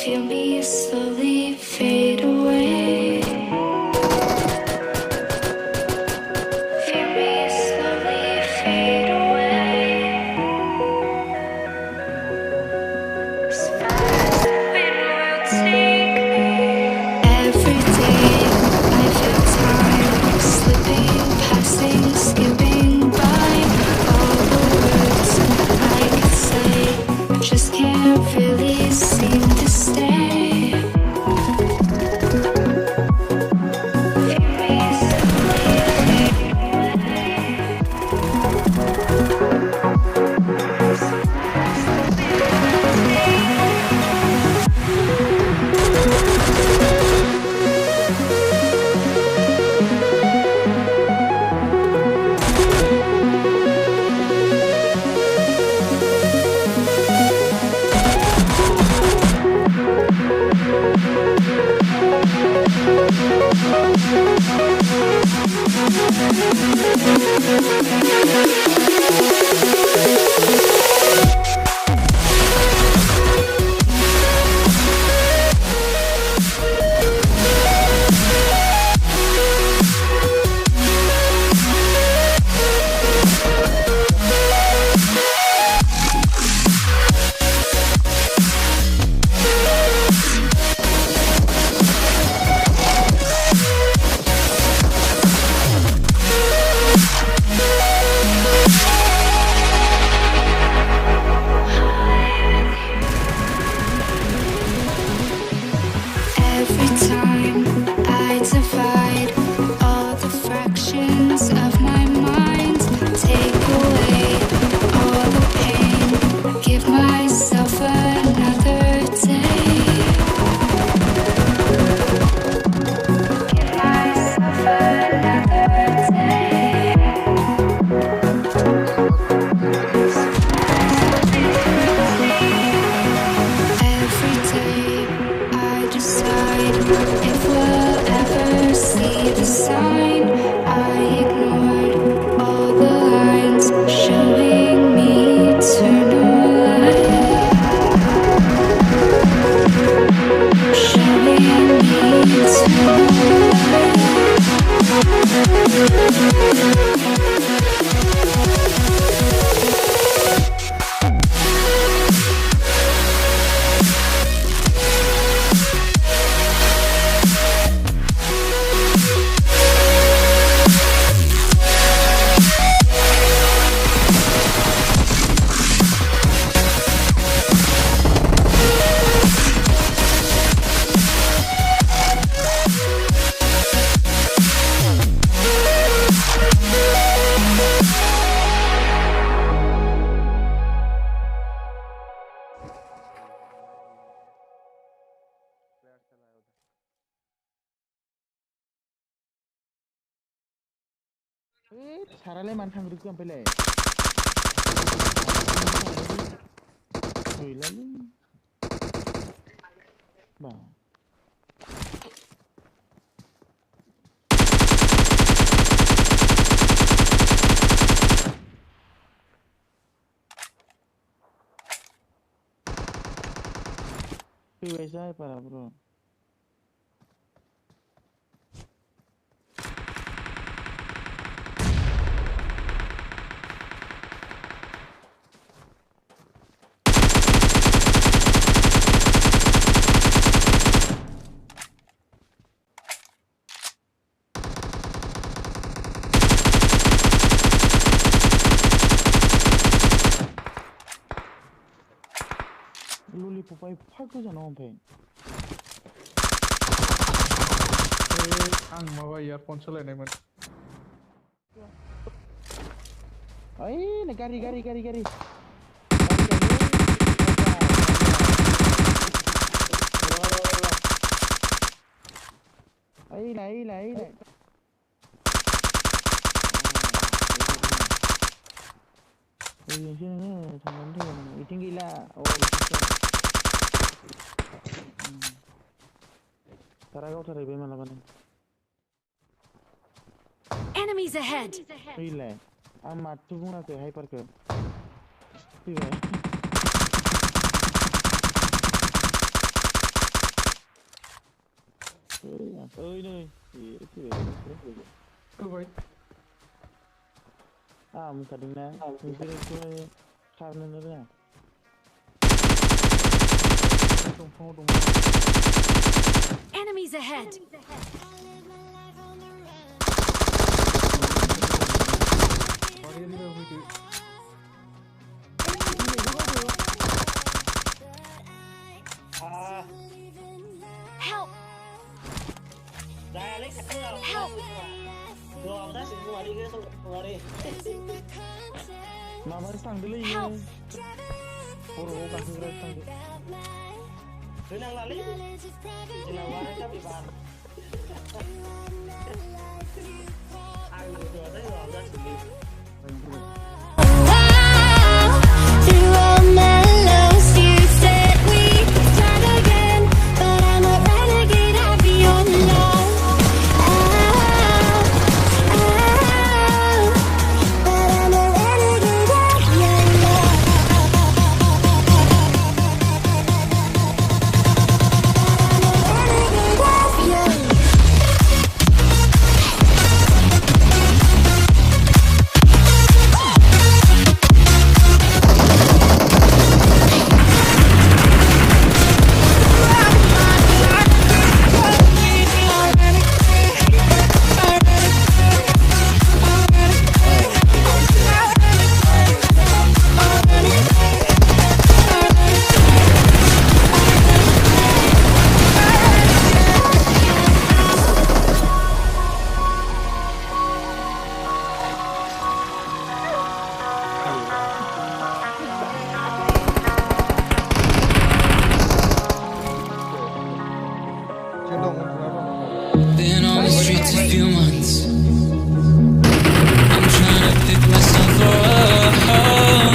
Feel me slowly fade away. Feel me slowly fade away. As fast the wind will take me. Every day I feel time slipping, passing, skipping by. All the words I could say just can't really seem to stay. सारालाय मानो थांग्रोखो ओमफ्रायलाय गैलालै बा फैबायसै बारा ब्र' ललिपपा एफा गोजानाव ओमफ्राय आं माबा earphone सोलायनायमोन ओइ नै गारि ओइ ओइजोंसो थांनानै थैगोन बिथिं गैला सारा गावथारहैबाय मालाबानो Enemies ahead! फैलाय आं माथो बुङाखै हाइपारखौ फैबाय होबाय मोनखादोंना नोंसोरखौ खारनोनो रोङा दंफाङाव दं Enemies ahead! बारि एरियायाव फैदो Help! Help! माबासो थांदोलै इयो Help! खर'आव गाखोग्रासो थांदो Through all my lows, you said we could start again, but I'm a renegade of your love. But I'm a renegade of your love. Been on the streets a few months. I'm trying to pick myself up.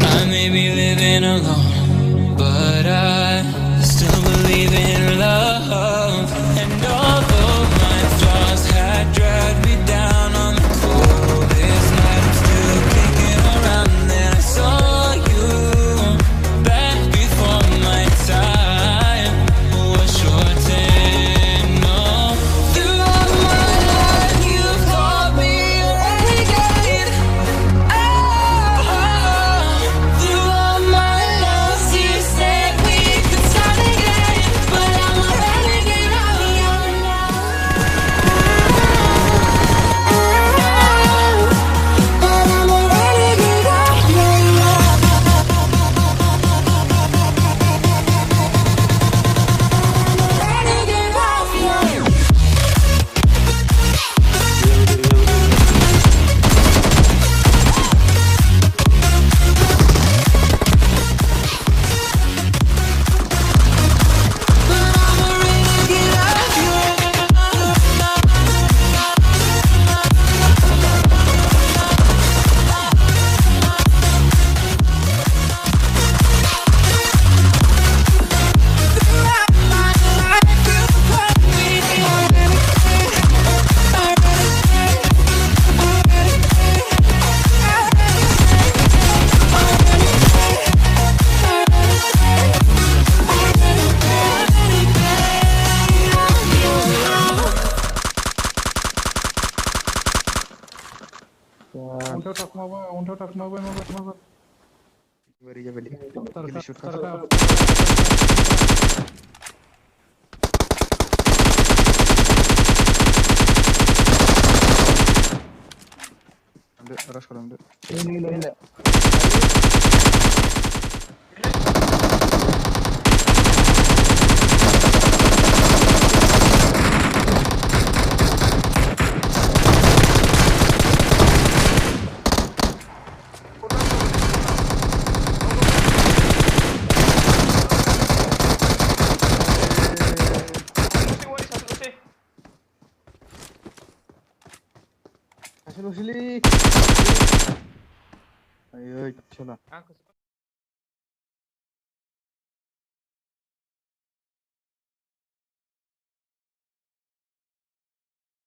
I may be living alone, but I still believe in love. And although my flaws had dragged me down on the coldest night, I'm still kicking around. Then I saw you back before my time was shortened. No, throughout my life you've called me a renegade. Oh, throughout my loves you said we could start again, but I'm a renegade of your love. But I'm a renegade of your love. Renegade of your love. अन्थायाव थाखुमाबाय माबा बोरै जाबायलै गिलि suit तारका खालामदो रास खालामदो Hasil usili. Ayo, coba.